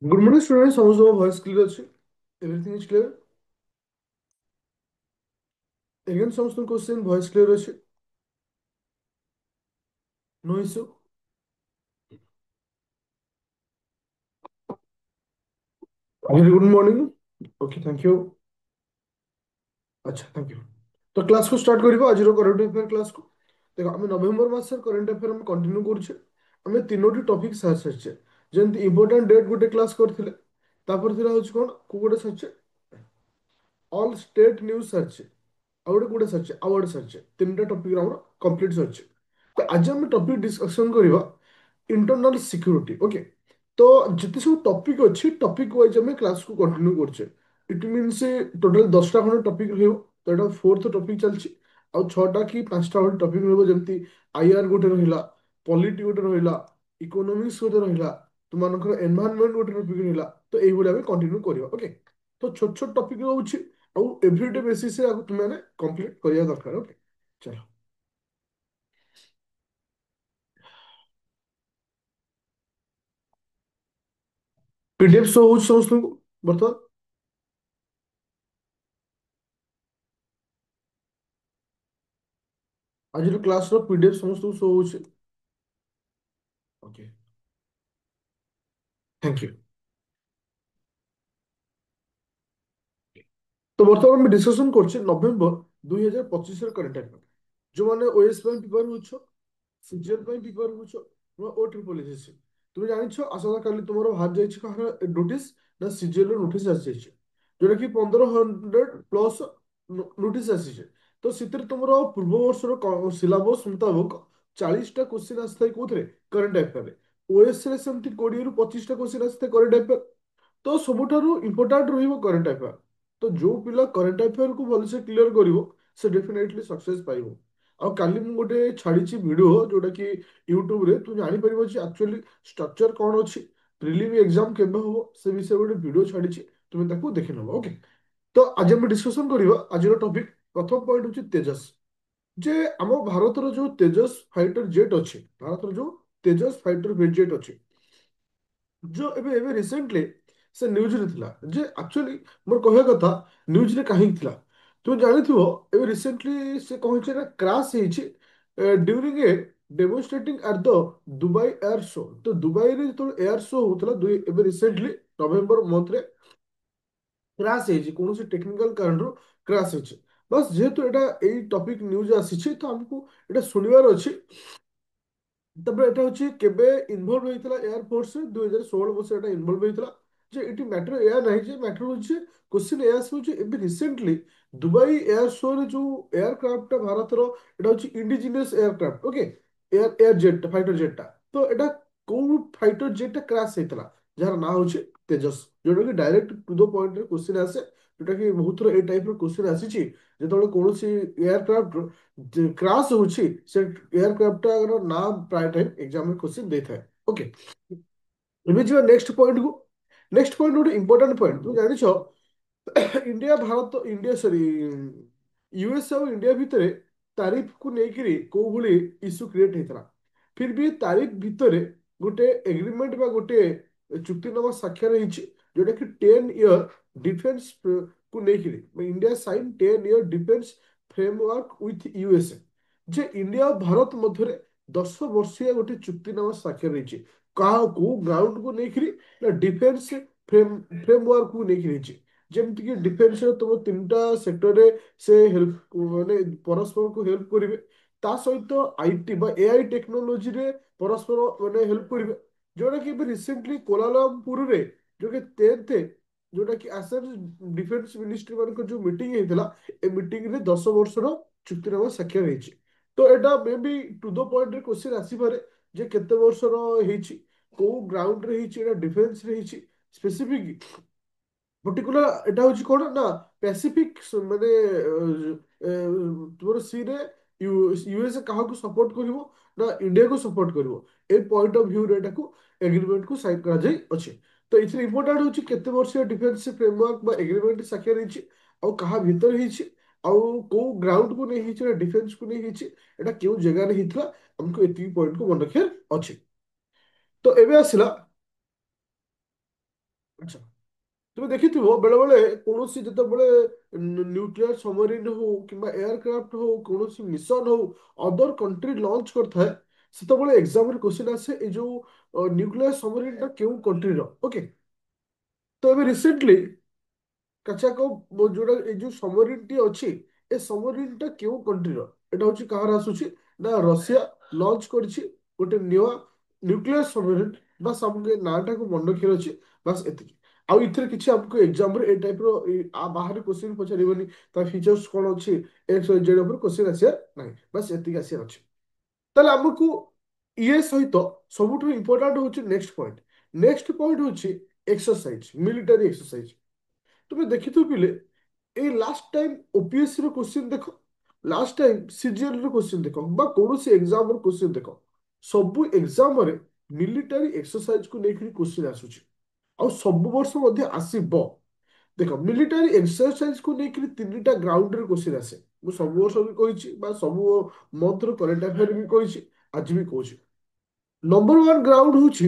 Good morning, students. How is your voice clear? Everything is clear. Again, some question. Voice clear. No issue. Very good morning. Okay, thank you. अच्छा, thank you. तो class को start करिबा आज रो current affair class को देखो हम नवंबर मास current affair हम continue करछे हमें तीनोटी टॉपिक साथ सच्चे जेंति इंपोर्टेंट डेट गुटे क्लास करथिले तापर थिला होछ कोन को गुटे सच्चे ऑल स्टेट न्यूज सच्चे ଆଉ ଗୋଟେ କୋଉଟା ସରିଛି ଆୱାର୍ड ସରିଛି ତିନିଟା ଟପିକ ଆମର କମ୍ପ୍ଲିଟ୍ ସରିଛି ତ ଆଜି ଆମେ ଟପିକ ଡିସ୍କସନ କରିବା इंटरनल सिक्योरिटी ओके तो जिते सब टॉपिक अच्छी टॉपिक वाइज हमें क्लास को कंटिन्यू करछे इट मींस टोटल 10टा खंड टॉपिक रहयो तो एटा फोर्थ टॉपिक चलछि आ 6टा कि 5टा खंड टॉपिक रहबो जेमति आईआर गोटे रहिला पॉलिटी गोटे रहिला इकोनॉमिक्स गोटे रहिला तुमानकर एनवायरनमेंट गोटे टॉपिक रहिला तो एई बोले हमें कंटिन्यू करिवा ओके तो छोट छोट टॉपिक रहउछि आ एवरीडे बेसिस रे तुम माने कंप्लीट करिया दरकार ओके चलो पीडीएफ शो होउछि समस्त बर्तमान आज क्लास रो पीडीएफ समस्त शो होउछि ओके थैंक यू तो बर्तमान मैं डिस्कशन करछे नवेम्बर 2025 ର करंट अफेयर जो माने ओएस ପାଇଁ प्रिपेयर होछ सीजीएल ପାଇଁ प्रिपेयर होछ ଓ ट्रिपल एसएससी तुम जानिछ आसला काली तुमरो बाहर जाइछ कहार नोटिस ना सीजीएल रो नोटिस आसी जाइछ जोटा कि 1500 प्लस नोटिस आसी छै तो सितिर तुमरो पूर्व वर्ष रो सिलेबस मुताबिक 40 टा क्वेश्चन आस्थाय कोथरे करंट अफेयर रे ओएस रे सेमति 20 ରୁ 25 टा क्वेश्चन आस्थाय करंट अफेयर तो सबुठारु इंपोर्टेंट रहिबो करंट अफेयर तो जो पिला करंट अफेयर को भलसे क्लियर करिवो से डेफिनेटली सक्सेस पाइबो ଆଉ କାଲି ମୁଁ ଗୋଟେ ଛାଡିଛି ଭିଡିଓ ଯୋଉଟା କି ୟୁଟ୍ୟୁବ ରେ ତୁ ଜାଣିପାରିବ ଯେ ଆକ୍ଚୁଆଲି ଷ୍ଟ୍ରକ୍ଚର କଣ ଅଛି ପ୍ରିଲିମ୍ ଏକ୍ସାମ କେବେ ହବ ସେ ବିଷୟରେ ଗୋଟେ ଭିଡିଓ ଛାଡିଛି ତୁମେ ତାକୁ ଦେଖି ନେବ ଓକେ ତ ଆଜି ଆମେ ଡିସ୍କସନ କରିବା ଆଜିର ଟପିକ ପ୍ରଥମ ପଏଣ୍ଟ ହଉଛି ତେଜସ୍ ଯେ ଆମ ଭାରତର ଯୋଉ ତେଜସ୍ ଫାଇଟର ଜେଟ୍ ଅଛି ଭାରତର ଯୋଉ ତେଜସ୍ ଫାଇଟର ଜେଟ୍ ଅଛି जो एबे एबे रिसेंटली से न्यूज रे थिला जे एक्चुअली मोर कहया कथा न्यूज रे काहे थिला तू जानिथिबो एबे रिसेंटली से कहै ना क्रैश हेछि during a demonstrating at the Dubai air show तो दुबई रे तो एयर शो होतला एबे रिसेंटली नवंबर मंथ रे क्रैश हेछि कोनोसी टेक्निकल कारण रो क्रैश हेछि बस जेहेतु एटा एई टॉपिक न्यूज आसीछि तो हमको एटा सुनिबार अछि তারপরে এটা হচ্ছে কেবে ইনভলভ হয়েছিল এয়ার ফোর্সে 2016 মସିହା এটা ইনভলভ হয়েছিল যে এটি ম্যাটর এয়া ନାହିଁ যে ম্যাটর হচ্ছে কোশ্চিন এয়া আসছে ଏବେ ରିସେଣ୍ଟଲି ଦୁବାଇ ଏୟାର ଶୋରେ ଯୋଉ ଏୟାରକ୍ରାଫ୍ଟଟା ଭାରତର ଏଟା ହଉଛି indigenous aircraft okay air jet fighter ଜେଟ୍ଟା ତ ଏଟା କୋଉ ଫାଇଟର ଜେଟ୍ଟା କ୍ରାସ୍ ହେଇଥିଲା ଯାହାର ନାଁ ହଉଛି ତେଜସ୍ ଯୋଉଟା କି ଡାଇରେକ୍ଟ ଟୁ ଦ ପଏଣ୍ଟରେ କୋଶ୍ଚିନ୍ ଆସେ ଯୋଉଟା କି ବହୁତ ଥର ଏଇ ଟାଇପର କୋଶ୍ଚିନ୍ ଆସିଛି ଯେତେବେଳେ କୌଣସି ଏୟାରକ୍ରାଫ୍ଟ କ୍ରାସ୍ ହଉଛି ସେ ଏୟାରକ୍ରାଫ୍ଟର ନାଁ ପ୍ରାୟ ଟାଇମ୍ ଏକ୍ସାମରେ କୋଶ୍ଚିନ୍ ଦେଇଥାଏ ଓକେ ଏବେ ଯିବା ନେକ୍ସଟ ପଏଣ୍ଟକୁ ନେକ୍ସଟ ପଏଣ୍ଟ ଗୋଟେ ଇମ୍ପୋର୍ଟାଣ୍ଟ ପଏଣ୍ଟ তুমি ଜାଣିଛ India Bharat India sorry US और इंडिया भितर तारिफ को लेकिरी को भली इश्यू क्रिएट होता फिर भी तारिफ भितर गोटे एग्रीमेंट बा गोटे चुक्तिनामा स्वाक्षर होती जोटा कि 10 इयर डिफेंस को लेकिरी India sign 10 year defence framework with USA जे इंडिया और भारत मध्य 10 वर्षिया गोटे चुक्तिनामा स्वाक्षर होती कहा को ग्राउंड को लेकिरी ना डिफेंस फ्रेमवर्क को लेकिरी ଯେମିତିକି ଡିଫେନ୍ସର ତୁମ ତିନିଟା ସେକ୍ଟରରେ ସେ ହେଲ୍ପ ମାନେ ପରସ୍ପରକୁ ହେଲ୍ପ କରିବେ ତା ସହିତ ଆଇଟି ବା ଏଆଇ ଟେକ୍ନୋଲୋଜିରେ ପରସ୍ପର ମାନେ ହେଲ୍ପ କରିବେ ଯୋଉଟା କି ଏବେ ରିସେଣ୍ଟଲି କୋଲାଲାମପୁରରେ ଯୋଉଟା 10th ଯୋଉଟା କି ଆସାମ ଡିଫେନ୍ସ ମିନିଷ୍ଟ୍ରି ମାନଙ୍କର ଯୋଉ ମିଟିଂ ହେଇଥିଲା ଏ ମିଟିଂରେ 10 ବର୍ଷର ଚୁକ୍ତିନାମା ସ୍ୱାକ୍ଷର ହେଇଛି ତ ଏଇଟା ମେ ବି ଟୁ ଦ ପଏଣ୍ଟରେ କ୍ୱେଶ୍ଚିନ୍ ଆସିପାରେ ଯେ କେତେ ବର୍ଷର ହେଇଛି କୋଉ ଗ୍ରାଉଣ୍ଡରେ ହେଇଛି ଏଇଟା ଡିଫେନ୍ସରେ ହେଇଛି ସ୍ପେସିଫିକ पर्टिकुलर এটা হচ্ছে কোন না প্যাসিফিক মানে তোমার সি রে यूएसए কাহাକୁ সপোর্ট করিব না ইন্ডিয়াକୁ সপোর্ট করিব এই পয়েন্ট অফ ভিউ রে এটাକୁ এগ্রিমেন্ট কু সাইন করা যাই ଅଛି তো এথিরে ইম্পর্টান্ট হচ্ছে কেতে ବର୍ଷ ডিফেন্স ফ্রেমওয়ার্କ বা এগ্রিমেন্ট স্বাক্ষর ହେଇଛି ଆଉ କାହା ଭିତରେ ହେଇଛି ଆଉ କୋଉ ଗ୍ରାଉଣ୍ଡ କୁ ନେଇ ହେଇଛି ଡିଫେନ୍ସ କୁ ନେଇ ହେଇଛି ଏଟା କେଉଁ ଜାଗାରେ ହେଇଥିଲା ଆମକୁ ଏତିକି ପଏଣ୍ଟ କୁ ମନେ ରଖିବାର ଅଛି ତ ଏବେ ଆସିଲା তুমি ଦେଖିଥିବ ବେଳେବେଳେ କୌଣସି ଯେତେବେଳେ ନ୍ୟୁକ୍ଲିୟର ସବମରିନ ହଉ କିମ୍ବା ଏୟାରକ୍ରାଫ୍ଟ ହଉ କୌଣସି ମିଶନ ହଉ ଅଦର କଣ୍ଟ୍ରି ଲଞ୍ଚ କରିଥାଏ ସେତେବେଳେ ଏକ୍ସାମରେ କ୍ୱେଶ୍ଚିନ୍ ଆସେ ଏଇ ଯୋଉ ନ୍ୟୁକ୍ଲିୟର ସବମରିନଟା କେଉଁ କଣ୍ଟ୍ରିର। ଓକେ, ତ ଏବେ ରିସେଣ୍ଟଲି କାଚାକୋ ଯୋଉଟା ଏଇ ଯୋଉ ସବମରିନଟି ଅଛି ଏ ସବମରିନଟା କେଉଁ କଣ୍ଟ୍ରିର ଏଟା ହଉଛି କାହାର ଆସୁଛି ନା ରଷିଆ ଲଞ୍ଚ କରିଛି ଗୋଟେ ନୂଆ ନ୍ୟୁକ୍ଲିୟର ସବମରିନ। ବାସ୍ ଆମକୁ ଏ ନାଁଟାକୁ ମନେ ରଖିବାର ଅଛି, ବାସ୍ ଏତିକି। ଆଉ ଏଥିରେ କିଛି ଆମକୁ ଏକ୍ସାମ୍ରେ ଏ ଟାଇପ୍ର ବାହାରେ କ୍ୱେଶ୍ଚିନ୍ ପଚାରିବନି ତା ଫିଚର୍ସ କ'ଣ ଅଛି ଏକ୍ସ ୱାଇ ଜେଡ୍ ଉପରେ କ୍ୱେଶ୍ଚିନ୍ ଆସିବାର ନାହିଁ, ବାସ୍ ଏତିକି ଆସିବାର ଅଛି। ତାହେଲେ ଆମକୁ ଇଏ ସହିତ ସବୁଠୁ ଇମ୍ପୋର୍ଟାଣ୍ଟ ହଉଛି ନେକ୍ସଟ ପଏଣ୍ଟ। ନେକ୍ସଟ ପଏଣ୍ଟ ହଉଛି ଏକ୍ସରସାଇଜ, ମିଲିଟାରୀ ଏକ୍ସରସାଇଜ। তুমি ଦେଖିଥିବ ପିଲେ ଏଇ ଲାଷ୍ଟ ଟାଇମ୍ ଓପିଏସସି ର କ୍ୱେଶ୍ଚିନ୍ ଦେଖ, ଲାଷ୍ଟ ଟାଇମ୍ ସିଜିଏଲ ର କ୍ୱେଶ୍ଚିନ୍ ଦେଖ ବା କୌଣସି ଏକ୍ସାମ ର କ୍ୱେଶ୍ଚିନ୍ ଦେଖ, ସବୁ ଏକ୍ସାମରେ ମିଲିଟାରୀ ଏକ୍ସରସାଇଜକୁ ନେଇକି କ୍ୱେଶ୍ଚିନ୍ ଆସୁଛି ଆଉ ସବୁ ବର୍ଷ ମଧ୍ୟ ଆସିବ। ଦେଖ ମିଲିଟାରୀ ଏକ୍ସରସାଇଜକୁ ନେଇକି ତିନିଟା ଗ୍ରାଉଣ୍ଡରେ କ୍ୱେଶ୍ଚିନ୍ ଆସେ। ମୁଁ ସବୁ ବର୍ଷ ବି କହିଛି ବା ସବୁ ମନ୍ଥର କରେଣ୍ଟ ଆଫେୟାର ବି କହିଛି, ଆଜି ବି କହୁଛି। ନମ୍ବର ୱାନ୍ ଗ୍ରାଉଣ୍ଡ ହଉଛି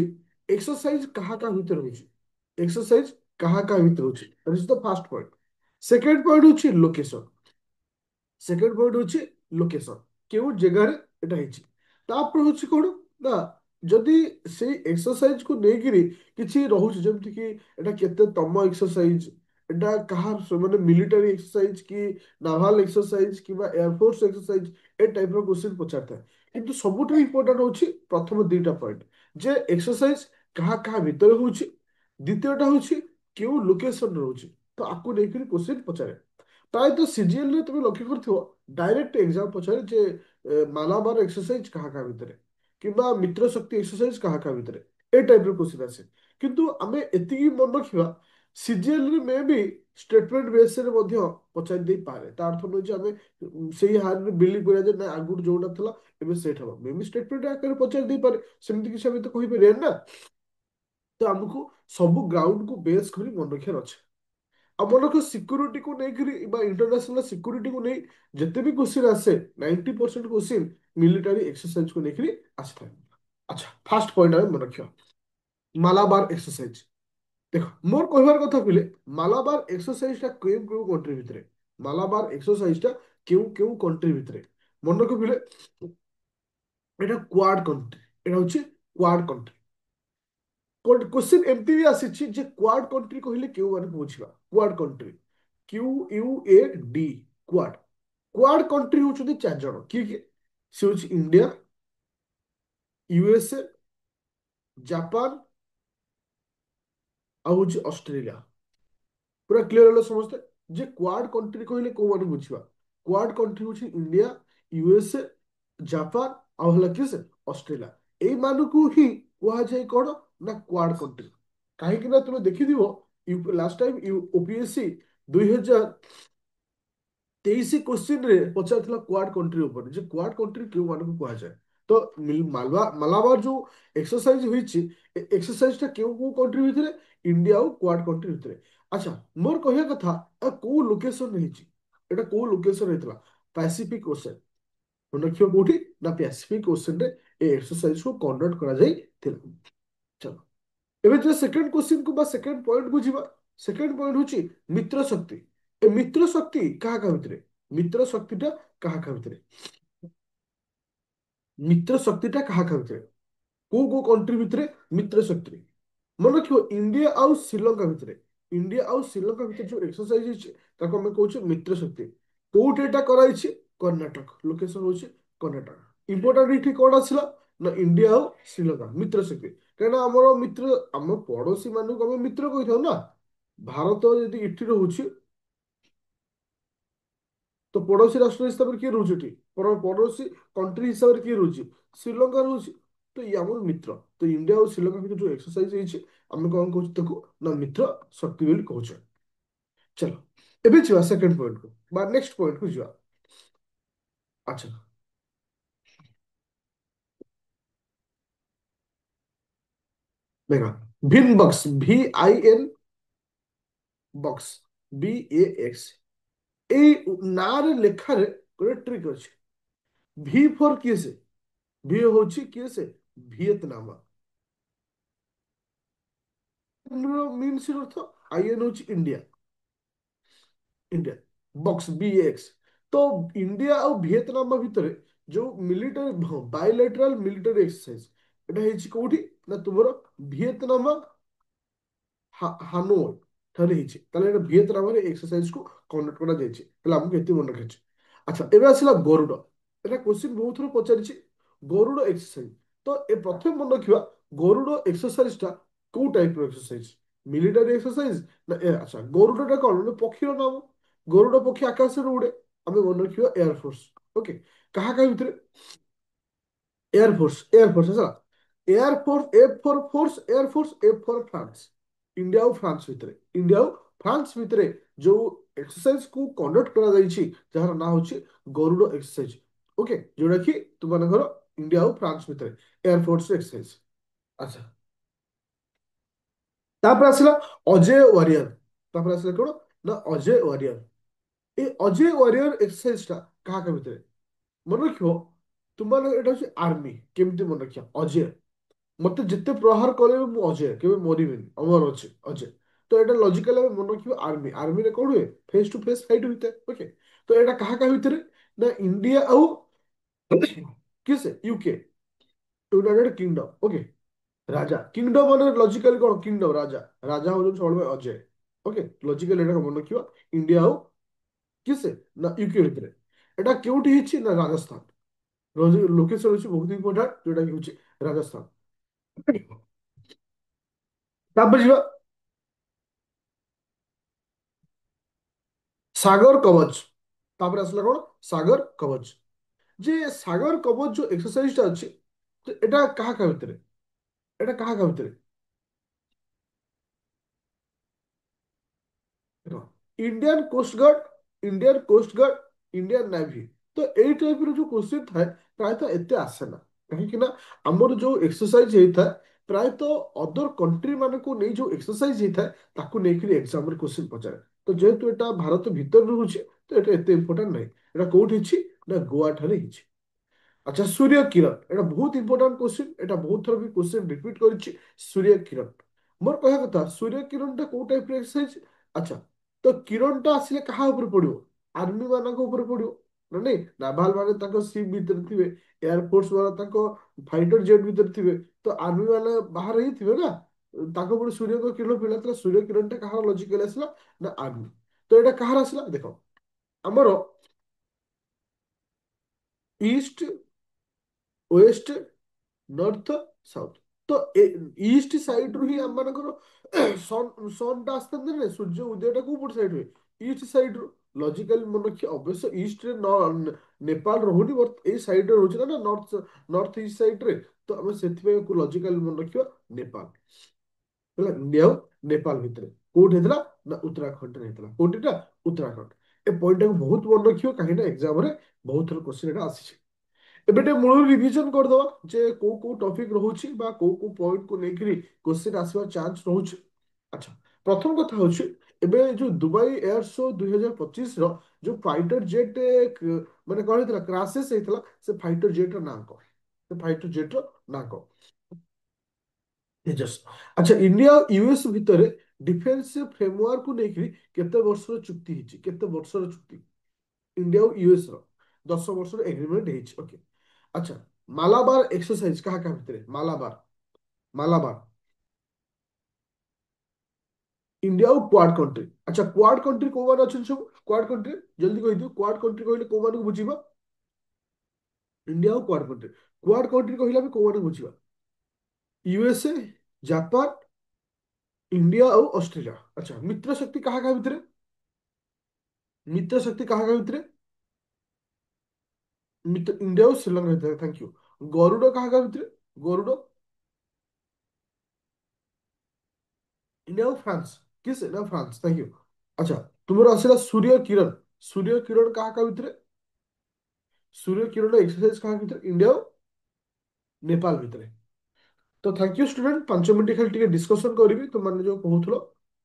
ଏକ୍ସରସାଇଜ କାହା କାହା ଭିତରେ ହଉଛି, ଏକ୍ସରସାଇଜ କାହା କାହା ଭିତରେ ହଉଛି, that is the first point। Second point ହଉଛି ଲୋକେସନ, ସେକେଣ୍ଡ ପଏଣ୍ଟ ହଉଛି ଲୋକେସନ କେଉଁ ଜାଗାରେ ଏଟା ହେଇଛି। ତାପରେ ହଉଛି କ'ଣ ନା ଯଦି ସେଇ ଏକ୍ସରସାଇଜକୁ ନେଇକିରି କିଛି ରହୁଛି ଯେମିତିକି ଏଟା କେତେ ତମ ଏକ୍ସରସାଇଜ, ଏଟା କାହା ମାନେ ମିଲିଟାରୀ ଏକ୍ସରସାଇଜ କି ନାଭାଲ ଏକ୍ସରସାଇଜ କିମ୍ବା ଏୟାରଫୋର୍ସ ଏକ୍ସରସାଇଜ ଏ ଟାଇପ୍ର କ୍ୱେଶ୍ଚିନ୍ ପଚାରିଥାଏ। କିନ୍ତୁ ସବୁଠୁ ଇମ୍ପୋର୍ଟାଣ୍ଟ ହଉଛି ପ୍ରଥମ ଦିଟା ପଏଣ୍ଟ ଯେ ଏକ୍ସରସାଇଜ କାହା କାହା ଭିତରେ ହଉଛି, ଦ୍ୱିତୀୟଟା ହଉଛି କେଉଁ ଲୋକେସନ ରହୁଛି, ତ ଆକୁ ନେଇକିରି କ୍ୱେଶ୍ଚିନ୍ ପଚାରେ। ପ୍ରାୟତଃ ସିଜିଏଲରେ তুমি ଲକ୍ଷ୍ୟ କରିଥିବ ଡାଇରେକ୍ଟ ଏକ୍ସାମ ପଚାରେ ଯେ ମାଲାବାର ଏକ୍ସରସାଇଜ କାହା କାହା ଭିତରେ କିମ୍ବା ମିତ୍ର ଶକ୍ତି ଏକ୍ସରସାଇଜ କାହା କାହା ଭିତରେ ଏ ଟାଇପ୍ର କ୍ୱେଶ୍ଚିନ୍ ଆସେ। କିନ୍ତୁ ଆମେ ଏତିକି ମନେ ରଖିବା ସିଜିଏଲରେ ମେ ବି ଷ୍ଟେଟମେଣ୍ଟ ବେସ୍ରେ ମଧ୍ୟ ପଚାରି ଦେଇପାରେ। ତା ଅର୍ଥ ନୁହେଁ ଯେ ଆମେ ସେଇ ହାରରେ ବିଲିଭ କରିବା ଯେ ନା ଆଗରୁ ଯୋଉଟା ଥିଲା ଏବେ ସେଇଟା ହବ, ମେ ବି ଷ୍ଟେଟମେଣ୍ଟ ଆକାରରେ ପଚାରି ଦେଇପାରେ, ସେମିତି କିଛି ଆମେ ତ କହିପାରିବାନି ନା। ତ ଆମକୁ ସବୁ ଗ୍ରାଉଣ୍ଡକୁ ବେସ୍ କରି ମନେ ରଖିବାର ଅଛି। ଆମମାନଙ୍କ ସିକ୍ୟୁରିଟିକୁ ନେଇକରି ବା ଇଣ୍ଟରନ୍ୟାସନାଲ ସିକ୍ୟୁରିଟିକୁ ନେଇ ଯେତେ ବି କ୍ୱେଶ୍ଚିନ୍ ଆସେ 90% କ୍ୱେଶ୍ଚିନ୍ ମିଲିଟାରୀ ଏକ୍ସରସାଇଜକୁ ନେଇକରି ଆସିଥାଏ। ଆଚ୍ଛା, ଫାର୍ଷ୍ଟ ପଏଣ୍ଟ ଆମେ ମନେ ରଖିବା ମାଲାବାର ଏକ୍ସରସାଇଜ। ଦେଖ ମୋର କହିବାର କଥା ପିଲେ ମାଲାବାର ଏକ୍ସରସାଇଜଟା କେଉଁ କେଉଁ କଣ୍ଟ୍ରି ଭିତରେ, ମାଲାବାର ଏକ୍ସରସାଇଜଟା କେଉଁ କେଉଁ କଣ୍ଟ୍ରି ଭିତରେ ମନେ ରଖ ପିଲେ। এটা কোয়াড কন্ট্রি, এটা হচ্ছে কোয়াড কন্ট্রি। क्वेश्चन एमती भी आसी जे क्वाड कंट्री कहले क्यों माने बुझिबा quad country QUAD quad. Quad country होचुदी चार जण किए किए से होची इंडिया, यूएसए, जापान आ होची ऑस्ट्रेलिया। पूरा क्लियर हलो समझते जे क्वाड कंट्री कहले को माने बुझिबा क्वाड कंट्री होची इंडिया, यूएसए, जापान आ हला किसे ऑस्ट्रेलिया। एई मानकु ही कुहा जाय कोन ना क्वाड कंट्री। କାହିଁକି ନା ତୁମେ ଦେଖିଥିବ ଲାଷ୍ଟ ଟାଇମ୍ ଓପିଏସସି 2023 କ୍ୱେଶ୍ଚିନ୍ରେ ପଚାରିଥିଲା କ୍ୱାଡ୍ କଣ୍ଟ୍ରି ଉପରେ ଯେ କ୍ୱାଡ୍ କଣ୍ଟ୍ରି କେଉଁମାନଙ୍କୁ କୁହାଯାଏ। ତ ମାଲାବାର ଯୋଉ ଏକ୍ସରସାଇଜ ହୋଇଛି ଏକ୍ସରସାଇଜଟା କେଉଁ କେଉଁ କଣ୍ଟ୍ରି ଭିତରେ, ଇଣ୍ଡିଆ ଆଉ କ୍ୱାଡ୍ କଣ୍ଟ୍ରି ଭିତରେ। ଆଚ୍ଛା, ମୋର କହିବା କଥା କୋଉ ଲୋକେସନ ହେଇଛି, ଏଟା କୋଉ ଲୋକେସନ ହେଇଥିଲା, ପାସିଫିକ ଓସେନ। ମନେ ରଖିବ କୋଉଠି ନା ପାସିଫିକ ଓସେନରେ ଏ ଏକ୍ସରସାଇଜକୁ କଣ୍ଡକ୍ଟ କରାଯାଇଥିଲା। ଚାଲ ଏବେ যে সেকেন্ড কোশ্চিনକୁ ବା ସେକେଣ୍ଡ ପଏଣ୍ଟକୁ ଯିବା। ସେକେଣ୍ଡ ପଏଣ୍ଟ ହଉଛି ମିତ୍ର ଶକ୍ତି। ଏ ମିତ୍ର ଶକ୍ତି କାହା କାହା ଭିତରେ, ମିତ୍ର ଶକ୍ତିଟା କାହା କାହା ଭିତରେ, ମିତ୍ର ଶକ୍ତିଟା କାହା କାହା ଭିତରେ କୋଉ କୋଉ କଣ୍ଟ୍ରି ଭିତରେ ମିତ୍ର ଶକ୍ତି। ମନେ ରଖିବ ଇଣ୍ଡିଆ ଆଉ ଶ୍ରୀଲଙ୍କା ଭିତରେ, ଇଣ୍ଡିଆ ଆଉ ଶ୍ରୀଲଙ୍କା ଭିତରେ ଯୋଉ ଏକ୍ସରସାଇଜ ହେଇଛି ତାକୁ ଆମେ କହୁଛେ ମିତ୍ର ଶକ୍ତି। କୋଉଠି ଏଇଟା କରାଯାଇଛି, କର୍ଣ୍ଣାଟକ, ଲୋକେସନ ହଉଛି କର୍ଣ୍ଣାଟକ। ଇମ୍ପୋର୍ଟାଣ୍ଟ ଏଠି କଣ ଆସିଲା ନା ଇଣ୍ଡିଆ ଆଉ ଶ୍ରୀଲଙ୍କା ମିତ୍ର ଶକ୍ତି। କାହିଁକିନା ଆମର ମିତ୍ର ଆମ ପଡୋଶୀ ମାନଙ୍କୁ ଆମେ ମିତ୍ର କହିଥାଉ ନା। ଭାରତ ଯଦି ଏଠି ରହୁଛି ତ ପଡୋଶୀ ରାଷ୍ଟ୍ର ହିସାବରେ କିଏ ରହୁଛି ଏଠି, ପଡୋଶୀ କଣ୍ଟ୍ରି ହିସାବରେ କିଏ ରହୁଛି, ଶ୍ରୀଲଙ୍କା ରହୁଛି। ତ ଇଏ ଆମର ମିତ୍ର। ତ ଇଣ୍ଡିଆ ଆଉ ଶ୍ରୀଲଙ୍କା ଭିତରେ ଯୋଉ ଏକ୍ସରସାଇଜ ହେଇଛି ଆମେ କଣ କହୁଛୁ ତାକୁ ନା ମିତ୍ର ଶକ୍ତି ବୋଲି କହୁଛେ। ଚलो ଏବେ ଯିବା ସେକେଣ୍ଡ ପଏଣ୍ଟକୁ ବା ନେକ୍ସଟ ପଏଣ୍ଟକୁ ଯିବା। ଆଚ୍ଛା, ଦେଖ ଭିନ୍ ବକ୍ସ VIN ବକ୍ସ BAX এই ନାଁରେ ଲେଖାରେ ଗୋଟେ ଟ୍ରିକ୍ ଅଛି। ଭି ଫର୍ କିଏ ସେ, ଭି ହଉଛି କିଏ ସେ ଭିଏତନାମ। ମିନ୍ସ ଅର୍ଥ ଆଇଏନ୍ ହଉଛି ଇଣ୍ଡିଆ, ଇଣ୍ଡିଆ ବକ୍ସ ବିଏକ୍ସ। ତ ଇଣ୍ଡିଆ ଆଉ ଭିଏତନାମ ଭିତରେ ଯୋଉ ମିଲିଟାରୀ ବାଇଲେଟରାଲ ମିଲିଟାରୀ ଏକ୍ସରସାଇଜ ଏଟା ହେଇଛି କୋଉଠି ନା ତୁମର ଭିଏତନାମ ହାନୋଇ ଠାରେ ହେଇଛି। ତାହେଲେ ଏଟା ଭିଏତନାମରେ ଏକ୍ସରସାଇଜ କୁ କଣ୍ଡକ୍ଟ କରାଯାଇଛି। ତାହେଲେ ଆମକୁ ଏତେ ମନେ ରଖିଛି। ଆଚ୍ଛା ଏବେ ଆସିଲା ଗରୁଡ। ଏଟା କ୍ୱେଶ୍ଚିନ୍ ବହୁତ ଥର ପଚାରିଛି ଗରୁଡ ଏକ୍ସରସାଇଜ। ତ ଏ ପ୍ରଥମେ ମନେ ରଖିବା ଗରୁଡ ଏକ୍ସରସାଇଜ ଟା କୋଉ ଟାଇପ ର ଏକ୍ସରସାଇଜ, ମିଲିଟାରୀ ଏକ୍ସରସାଇଜ ନା ଆଚ୍ଛା ଗରୁଡ ଟା କଣ ଗୋଟେ ପକ୍ଷୀର ନାମ। ଗରୁଡ ପକ୍ଷୀ ଆକାଶରେ ଉଡେ। ଆମେ ମନେ ରଖିବା ଏୟାରଫୋର୍ସ। ଓକେ, କାହା କାହା ଭିତରେ ଏୟାରଫୋର୍ସ, ଏୟାରଫୋର୍ସ ହେଲା। ଏୟାରଫୋର୍ସ ଏଫ ଫର ଫୋର୍ସ, ଏୟାରଫୋର୍ସ ଏଫ ଫର ଫ୍ରାନ୍ସ। ଇଣ୍ଡିଆ ଆଉ ଫ୍ରାନ୍ସ ଭିତରେ, ଇଣ୍ଡିଆ ଆଉ ଫ୍ରାନ୍ସ ଭିତରେ ଯୋଉ ଏକ୍ସରସାଇଜ କୁ କଣ୍ଡକ୍ଟ କରାଯାଇଛି ଯାହାର ନାଁ ହଉଛି ଗରୁଡ ଏକ୍ସରସାଇଜ। ଓକେ, ଯୋଉଟା କି ତୁମମାନଙ୍କର ଇଣ୍ଡିଆ ଆଉ ଫ୍ରାନ୍ସ ଭିତରେ ଏୟାରଫୋର୍ସ ଏକ୍ସରସାଇଜ। ଆଚ୍ଛା ତାପରେ ଆସିଲା ଅଜୟ ୱାରିୟର। ତାପରେ ଆସିଲା କଣ ନା ଅଜୟ ୱାରିୟର। এই ଅଜୟ ୱାରିୟର ଏକ୍ସରସାଇଜ ଟା କାହା କାହା ଭିତରେ ମନେ ରଖିବ। ତୁମମାନଙ୍କ ଏଇଟା ହଉଛି ଆର୍ମି। କେମିତି ମନେ ରଖିବା ଅଜୟ, ମତେ ଯେତେ ପ୍ରହାର କଲେ ବି ମୁଁ ଅଜୟ, କେବେ ମରିବିନି, ଅମର ଅଛି ଅଜୟ। ତ ଏଇଟା ଲଜିକାଲ ଭାବେ ମନେ ରଖିବ ଆର୍ମି। ଆର୍ମିରେ କଣ ହୁଏ ଫେସ୍ ଟୁ ଫେସ୍ ଫାଇଟ୍ ହୋଇଥାଏ। ଓକେ, ତ ଏଇଟା କାହା କାହା ଭିତରେ ନା ଇଣ୍ଡିଆ ଆଉ କିଏ ସେ ୟୁକେ ୟୁନାଇଟେଡ୍ କିଙ୍ଗଡମ। ଓକେ, ରାଜା କିଙ୍ଗଡମ ମାନେ ଲଜିକାଲି କଣ କିଙ୍ଗଡମ ରାଜା, ରାଜା ହଉଛନ୍ତି ସବୁବେଳେ ଅଜୟ। ଓକେ, ଲଜିକାଲି ଏଇଟା ମନେ ରଖିବା ଇଣ୍ଡିଆ ଆଉ କିଏ ସେ ନା ୟୁକେ ଭିତରେ। ଏଟା କେଉଁଠି ହେଇଛି ନା ରାଜସ୍ଥାନ। ଲୋକେଶନ ହଉଛି ବହୁତ ଇମ୍ପୋର୍ଟାଣ୍ଟ, ଯୋଉଟା କି ହଉଛି ରାଜସ୍ଥାନ। ତାପରେ ଯିବା ସାଗର କବଚ। ତାପରେ ଆସିଲା କଣ ସାଗର କବଚ। ଯେ ସାଗର କବଚ ଯୋଉ ଏକ୍ସରସାଇଜ ଟା ଅଛି ତ ଏଟା କାହା କାହା ଭିତରେ, ଏଟା କାହା କାହା ଭିତରେ Indian coast guard, Indian coast guard, Indian navy. ତ ଏଇ ଟାଇପ ର ଯୋଉ କୋଶ୍ଚିନ୍ ଥାଏ ପ୍ରାୟତଃ ଏତେ ଆସେନା। କାହିଁକି ନା ଆମର ଯୋଉ ଏକ୍ସରସାଇଜ ହେଇଥାଏ ପ୍ରାୟତଃ ଅଦର କଣ୍ଟ୍ରି ମାନଙ୍କୁ ନେଇ ଯୋଉ ଏକ୍ସରସାଇଜ ହେଇଥାଏ ତାକୁ ନେଇକି ଏକ୍ସାମ ରେ କୋଶ୍ଚିନ୍ ପଚାରେ। ତ ଯେହେତୁ ଏଟା ଭାରତ ଭିତରେ ରହୁଛି ତ ଏଟା ଏତେ ଇମ୍ପୋର୍ଟାଣ୍ଟ ନାହିଁ। ଏଟା କୋଉଠି ହେଇଛି ନା ଗୋଆ ଠାରେ ହେଇଛି। আচ্ছা সূর্য কিরণ এটা ବହୁତ ইম্পর্টাଣ୍ଟ কোশ্ଚିନ୍। এটা ବହୁତ ଥର ବି କୋଶ୍ଚିନ୍ ରିପିଟ୍ କରିଛି। ସୂର୍ଯ୍ୟ କିରଣ, ମୋର କହିବା କଥା ସୂର୍ଯ୍ୟ କିରଣଟା କୋଉ ଟାଇପ ର ଏକ୍ସରସାଇଜ। ଆଚ୍ଛା ତ କିରଣଟା ଆସିଲେ କାହା ଉପରେ ପଡିବ, ଆର୍ମି ମାନଙ୍କ ଉପରେ ପଡିବ ନା ନାଇଁ। ନାଭାଲ ମାନେ ତାଙ୍କ ସିପ୍ ଭିତରେ ଥିବେ, ଏୟାରଫୋର୍ସ ମାନେ ତାଙ୍କ ଫାଇଟର ଜେଟ୍ ଭିତରେ ଥିବେ। ତ ଆର୍ମି ମାନେ ବାହାରେ ହିଁ ଥିବେ ନା, ତାଙ୍କ ଉପରେ ସୂର୍ଯ୍ୟଙ୍କ କିରଣ ପିଲା। ତ ସୂର୍ଯ୍ୟ କିରଣଟା କାହାର ଲଜିକାଲି ଆସିଲା ନା ଆର୍ମି। ତ ଏଇଟା କାହାର ଆସିଲା ଦେଖ ଆମର ଇଷ୍ଟ ୱେଷ୍ଟ ନର୍ଥ ସାଉଥ। ତ ଇଷ୍ଟ ସାଇଡ୍ ରୁ ହିଁ ଆମମାନଙ୍କର ସନ୍ ଟା ଆସିଥାନ୍ତା ନା। ସୂର୍ଯ୍ୟ ଉଦୟଟା କୋଉ ପଟ ସାଇଡ୍ ହୁଏ ଇଷ୍ଟ ସାଇଡ୍ ରୁ। ଲଜିକାଲି ମନେ ରଖିବା ଅବଶ୍ୟ ଇଷ୍ଟରେ ନେପାଳ ରହୁନି ବଟ୍ ଏଇ ସାଇଡ୍ ରେ ରହୁଛି ନା ନର୍ଥ ନର୍ଥ ଇଷ୍ଟ ସାଇଡ୍ ରେ। ତ ଆମେ ସେଥିପାଇଁ ଲଜିକାଲି ମନେ ରଖିବା ନେପାଳ ହେଲା। ଇଣ୍ଡିଆ ଆଉ ନେପାଳ ଭିତରେ କୋଉଠି ହେଇଥିଲା ନା ଉତ୍ତରାଖଣ୍ଡରେ ହେଇଥିଲା। କୋଉଠି ନା ଉତ୍ତରାଖଣ୍ଡ। ଏ ପଏଣ୍ଟଟାକୁ ବହୁତ ମନେ ରଖିବ କାହିଁକି ନା ଏକ୍ସାମ ରେ ବହୁତ ଥର କ୍ୱେଶ୍ଚିନ୍ ଏଟା ଆସିଛି। ଏବେ ଟିକେ ମୂଳରୁ ରିଭିଜନ କରିଦବା ଯେ କୋଉ କୋଉ ଟପିକ ରହୁଛି ବା କୋଉ କୋଉ ପଏଣ୍ଟ କୁ ନେଇକିରି କ୍ୱେଶ୍ଚିନ୍ ଆସିବାର ଚାନ୍ସ ରହୁଛି। ଆଚ୍ଛା ପ୍ରଥମ କଥା ହଉଛି ଏବେ ଯୋଉ ଦୁବାଇ ଏୟାର ଶୋ 2025 ର ଯୋଉ ଫାଇଟର ଜେଟ୍ ମାନେ କଣ ହେଇଥିଲା କ୍ରାସେସ୍ ହେଇଥିଲା, ସେ ଫାଇଟର ଜେଟ୍ ର ନାଁ କଣ, ସେ ଫାଇଟର ଜେଟ୍ ର ନାଁ କଣ। ତେଜସ୍। ଆଚ୍ଛା ଇଣ୍ଡିଆ ଆଉ ୟୁଏସ୍ ଭିତରେ ଡିଫେନ୍ସ ଫ୍ରେମୱାର୍କ କୁ ନେଇକିରି କେତେ ବର୍ଷର ଚୁକ୍ତି ହେଇଛି, କେତେ ବର୍ଷର ଚୁକ୍ତି ଇଣ୍ଡିଆ ଆଉ ୟୁଏସ୍ ର 10 ବର୍ଷର ଏଗ୍ରିମେଣ୍ଟ ହେଇଛି। ଓକେ ଆଚ୍ଛା ମାଲାବାର ଏକ୍ସରସାଇଜ କାହା କାହା ଭିତରେ, ମାଲାବାର, ମାଲାବାର ଇଣ୍ଡିଆ ଆଉ କ୍ୱାଡ କଣ୍ଟ୍ରି। ଆଚ୍ଛା କ୍ୱାଡ କଣ୍ଟ୍ରି କୋଉମାନେ ଅଛନ୍ତି ସବୁ, କ୍ୱାଡ କଣ୍ଟ୍ରି ଜଲ୍ଦି କହିଦିଅ। କ୍ୱାଡ କଣ୍ଟ୍ରି କହିଲେ କୋଉମାନଙ୍କୁ ବୁଝିବା, ଇଣ୍ଡିଆ ଆଉ କ୍ୱାଡ କଣ୍ଟ୍ରି। କ୍ୱାଡ କଣ୍ଟ୍ରି କହିଲେ ଆମେ କୋଉମାନଙ୍କୁ ବୁଝିବା, ୟୁଏସଏ, ଜାପାନ, ଇଣ୍ଡିଆ ଆଉ ଅଷ୍ଟ୍ରେଲିଆ। ଆଚ୍ଛା ମିତ୍ର ଶକ୍ତି କାହା କାହା ଭିତରେ, ମିତ୍ର ଶକ୍ତି କାହା କାହା ଭିତରେ, ମିତ୍ର ଇଣ୍ଡିଆ ଆଉ ଶ୍ରୀଲଙ୍କା ଭିତରେ। Thank you. ଗରୁଡ କାହା କାହା ଭିତରେ, ଗରୁଡ ଇଣ୍ଡିଆ ଆଉ ଫ୍ରାନ୍ସ। କିସ୍ ନା ଫ୍ରାନ୍ସ, ଥ୍ୟାଙ୍କ ୟୁ। ଆଚ୍ଛା ତୁମର ଆସିଲା ସୂର୍ଯ୍ୟ କିରଣ। ସୂର୍ଯ୍ୟ କିରଣ କାହା କାହା ଭିତରେ, ସୂର୍ଯ୍ୟ କିରଣ ଏକ୍ସରସାଇଜ କାହା ଭିତରେ, ଇଣ୍ଡିଆ ଆଉ ନେପାଳ ଭିତରେ। ତ ଥ୍ୟାଙ୍କ ୟୁ ଷ୍ଟୁଡେଣ୍ଟ। 5 ମିନିଟ୍ ଖାଲି ଟିକେ ଡିସ୍କସନ କରିବି ତୁମମାନେ ଯୋଉ କହୁଥିଲ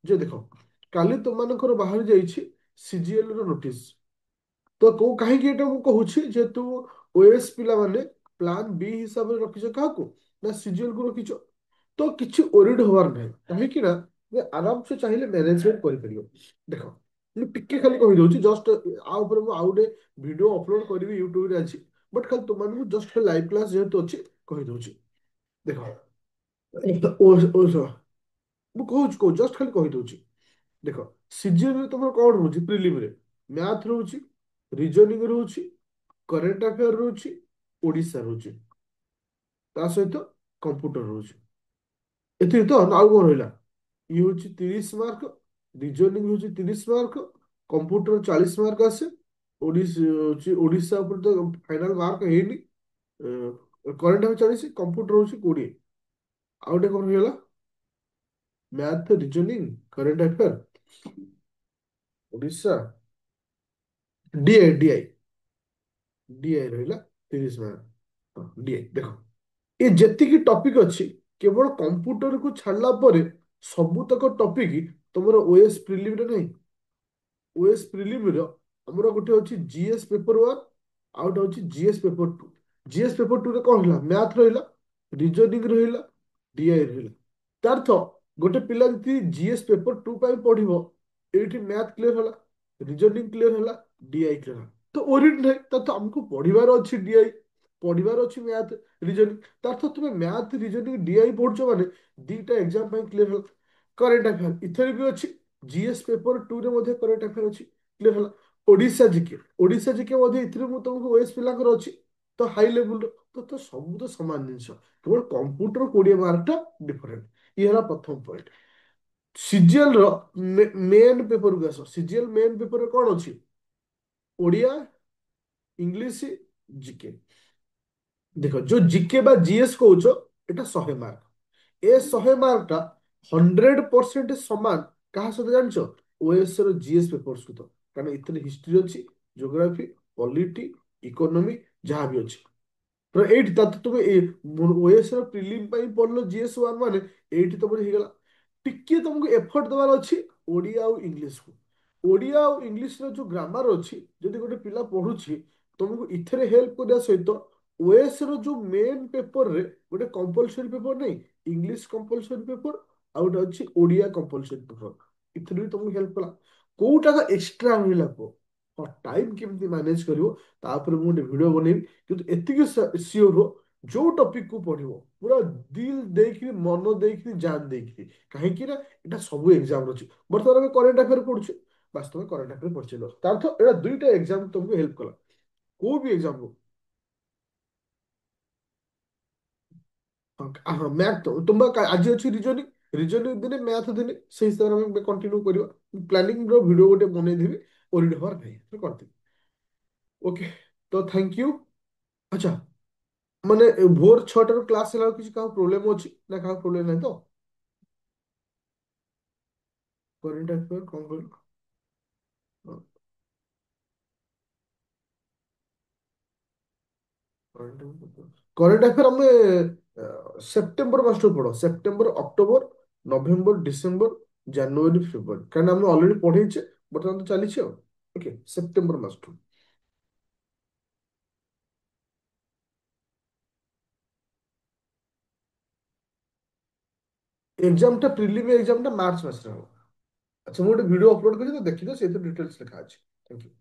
ଯେ ଦେଖ କାଲି ତୁମମାନଙ୍କର ବାହାରି ଯାଇଛି ସିଜିଏଲ ର ନୋଟିସ। ତ କୋଉ କାହିଁକି ଏଇଟା ମୁଁ କହୁଛି ଯେହେତୁ ଓଏସ୍ ପିଲାମାନେ ପ୍ଲାନ ବି ହିସାବରେ ରଖିଛ କାହାକୁ ନା ସିଜିଏଲ କୁ ରଖିଛ। ତ କିଛି ଓରିଡ୍ ହବାର ନାହିଁ କାହିଁକି ନା ଯେ ଆରାମସେ ଚାହିଁଲେ ମ୍ୟାନେଜମେଣ୍ଟ କରିପାରିବ। ଦେଖ ମୁଁ ଟିକେ ଖାଲି କହିଦଉଛି ଜଷ୍ଟ, ଆ ଉପରେ ମୁଁ ଆଉ ଗୋଟେ ଭିଡ଼ିଓ ଅପଲୋଡ କରିବି ୟୁଟ୍ୟୁବରେ ଅଛି। ବଟ୍ ଖାଲି ତୁମମାନଙ୍କୁ ଜଷ୍ଟ ଲାଇଭ୍ କ୍ଲାସ୍ ଯେହେତୁ ଅଛି କହିଦଉଛି। ଦେଖ ମୁଁ କହୁଛି ଜଷ୍ଟ ଖାଲି କହିଦଉଛି। ଦେଖ ସିଜିଏଲରେ ତମର କଣ ରହୁଛି? ପ୍ରିଲିମରେ ମ୍ୟାଥ ରହୁଛି, ରିଜନିଂ ରହୁଛି, କରେଣ୍ଟ ଆଫେୟାର ରହୁଛି, ଓଡ଼ିଶା ରହୁଛି, ତା ସହିତ କମ୍ପ୍ୟୁଟର ରହୁଛି। ଏତିକି ତ ନା ଆଉ କଣ ରହିଲା? ଇଏ ହଉଛି 30 ମାର୍କ, ରିଜନିଂ ହଉଛି 30 ମାର୍କ, କମ୍ପ୍ୟୁଟର 40 ମାର୍କ ଆସେ, ଓଡ଼ିଶା ଉପରେ ତ ଫାଇନାଲ ମାର୍କ ହେଇନି, କରେଣ୍ଟ ଆଫେୟାର 40, କମ୍ପ୍ୟୁଟର ହଉଛି 20। ଆଉ ଗୋଟେ କଣ ହେଇଗଲା? Math, reasoning, current affair, Odisha, DI DI DI ରହିଲା 30 ମାର୍କ। ଡିଆଇ ଦେଖ ଏ ଯେତିକି ଟପିକ ଅଛି, କେବଳ କମ୍ପ୍ୟୁଟରକୁ ଛାଡିଲା ପରେ ସବୁତକ ଟପିକ ତମର ଓଏସ୍ ପ୍ରିଲିମରେ ନାହିଁ। ଓଏସ୍ ପ୍ରିଲିମର ଆମର ଗୋଟେ ଅଛି ଜିଏସ୍ ପେପର 1, ଆଉ ଗୋଟେ ଅଛି ଜିଏସ୍ ପେପର 2। ଜିଏସ୍ ପେପର 2 ରେ କଣ ରହିଲା? ମ୍ୟାଥ ରହିଲା, ରିଜନିଂ ରହିଲା, ଡିଆଇ ରହିଲା। ତା ଅର୍ଥ ଗୋଟେ ପିଲା ଯଦି ଜିଏସ୍ ପେପର 2 ପାଇଁ ପଢିବ, ଏଇଠି ମ୍ୟାଥ କ୍ଲିୟର ହେଲା, ରିଜନିଂ କ୍ଲିୟର ହେଲା, ଡିଆଇ କ୍ଲିୟର ହେଲା, ତ ଓରିଡ୍ ନାହିଁ। ତା ତ ଆମକୁ ପଢିବାର ଅଛି ଡିଆଇ, ପଢିବାର ଅଛି ମ୍ୟାଥ, ରିଜନିଂ। ତା ଅର୍ଥ ତୁମେ ମ୍ୟାଥ, ରିଜନିଂ, ଡିଆଇ ପଢୁଛ ମାନେ ଦିଟା ଏକ୍ସାମ ପାଇଁ କ୍ଲିୟର ହେଲା। କରେଣ୍ଟ ଆଫେୟାର ଏଥିରେ ବି ଅଛି, ଜିଏସ୍ ପେପର 2 ରେ ମଧ୍ୟ କରେଣ୍ଟ ଆଫେୟାର ଅଛି, କ୍ଲିୟର ହେଲା। ଓଡ଼ିଶା ଜିକେ ମଧ୍ୟ ଏଥିରେ ମୁଁ ତମକୁ ଓଏସ୍ ପିଲାଙ୍କର ଅଛି, ତ ହାଇ ଲେବୁଲର। ତ ସବୁ ତ ସମାନ ଜିନିଷ, କେବଳ କମ୍ପ୍ୟୁଟର 20 ମାର୍କଟା ଡିଫରେଣ୍ଟ। ଇଏ ହେଲା ପ୍ରଥମ ପଏଣ୍ଟ। ସିଜିଏଲ ର ମେନ୍ ପେପରକୁ ଆସ। ସିଜିଏଲ ମେନ୍ ପେପରରେ କଣ ଅଛି? Odia, English, GK. ଦେଖ ଯୋଉ ଜିକେ ବା ଜିଏସ୍ କହୁଛ, ଏଟା 100 ମାର୍କ। ଏ 100 ମାର୍କଟା 100% ସମାନ କାହା ସହିତ ଜାଣିଛ? ଓଏସ୍ ର ଜିଏସ୍ ପେପର ସହିତ। କାରଣ ଏଥିରେ ହିଷ୍ଟ୍ରି ଅଛି, ଜିଓଗ୍ରାଫି, ପଲିଟି, ଇକୋନୋମି ଯାହା ବି ଅଛି। ତ ଏଇଠି ତୁମେ ଓଏସ୍ ର ପ୍ରିଲିମ୍ ପାଇଁ ପଢିଲ ଜିଏସ୍ ୱାନ୍ ମାନେ ଏଇଠି ତମର ହେଇଗଲା। ଟିକେ ତମକୁ ଏଫର୍ଟ ଦେବାର ଅଛି ଓଡ଼ିଆ ଆଉ ଇଂଲିଶକୁ। ଓଡ଼ିଆ ଆଉ ଇଂଲିଶର ଯୋଉ ଗ୍ରାମାର ଅଛି, ଯଦି ଗୋଟେ ପିଲା ପଢୁଛି, ତମକୁ ଏଥିରେ ହେଲ୍ପ କରିବା ସହିତ ଓଏସ୍ ର ଯୋଉ ମେନ୍ ପେପରରେ ଗୋଟେ କମ୍ପଲସରି ପେପର ନାହିଁ, ଇଂଲିଶ କମ୍ପଲସରି ପେପର, ଆଉ ଗୋଟେ ଅଛି ଓଡ଼ିଆ କମ୍ପଲସରି ପେପର, ଏଥିରେ ବି ତମକୁ ହେଲ୍ପ କଲା। କୋଉଟା ଏକ୍ସଟ୍ରା ରହିଲା କୁହ? ହଁ, ଟାଇମ୍ କେମିତି ମ୍ୟାନେଜ କରିବ ତା ଉପରେ ମୁଁ ଗୋଟେ ଭିଡ଼ିଓ ବନେଇବି। କିନ୍ତୁ ଏତିକି ସିଓର ହୁଅ, ଯୋଉ ଟପିକ କୁ ପଢିବ ପୁରା ଦିଲ ଦେଇକି, ମନ ଦେଇକି, ଜାନ ଦେଇକି। କାହିଁକି ନା ଏଇଟା ସବୁ ଏକ୍ସାମ ଅଛି। ବର୍ତ୍ତମାନ ଆମେ କରେଣ୍ଟ ଆଫେୟାର ପଢୁଛୁ, ବାସ୍ ତମେ କରେଣ୍ଟ ଆଫେୟାର ପଢିଚାଲ। ତା ଅର୍ଥ ଏଇଟା ଦୁଇଟା ଏକ୍ସାମ ତମକୁ ହେଲ୍ପ କଲା, କୋଉ ବି ଏକ୍ସାମ ହଉ। ହଁ ମ୍ୟାଥ ତୁମ ଆଜି ଅଛି ରିଜନିଂ, ରିଜନିଂ ଦିନେ ମ୍ୟାଥ ଦିନେ, ସେଇ ହିସାବରେ ଆମେ କଣ୍ଟିନ୍ୟୁ କରିବା। ପ୍ଲାନିଂ ର ଭିଡ଼ିଓ ଗୋଟେ ବନେଇଦେବି, ଓରିଡ୍ ହବାର ନାହିଁ କରିଦେବି। ଓକେ, ତ ଥ୍ୟାଙ୍କ ୟୁ। ଆଚ୍ଛା, ମାନେ ଭୋର 6ଟାରୁ କ୍ଲାସ ହେଲା ବେଳକୁ କିଛି କାହାକୁ ପ୍ରୋବ୍ଲେମ ଅଛି ନା କାହାକୁ ପ୍ରୋବ୍ଲେମ ନାହିଁ ତ? କରେଣ୍ଟ ଆଫେୟାର କଣ କହିଲ? କରେଣ୍ଟ ଆଫେୟାର ଆମେ ସେପ୍ଟେମ୍ବର ମାସରୁ ପଢ। September, October, November, December, January, February. କାରଣ ଆମେ ଅଲରେଡି ପଢେଇଛେ, ବର୍ତ୍ତମାନ ତ ଚାଲିଛି ଆଉ। ଓକେ, ସେପ୍ଟେମ୍ବର ମାସଠୁ। ଏକ୍ସାମଟା ପ୍ରିଲିମ୍ ଏକ୍ସାମଟା ମାର୍ଚ୍ଚ ମାସରେ ହବ। ଆଚ୍ଛା, ମୁଁ ଗୋଟେ ଭିଡ଼ିଓ ଅପଲୋଡ କରିଛି, ତ ଦେଖିଦିଅ, ସେଇଥିରେ ଡିଟେଲ୍ସ ଲେଖା ଅଛି। Thank you.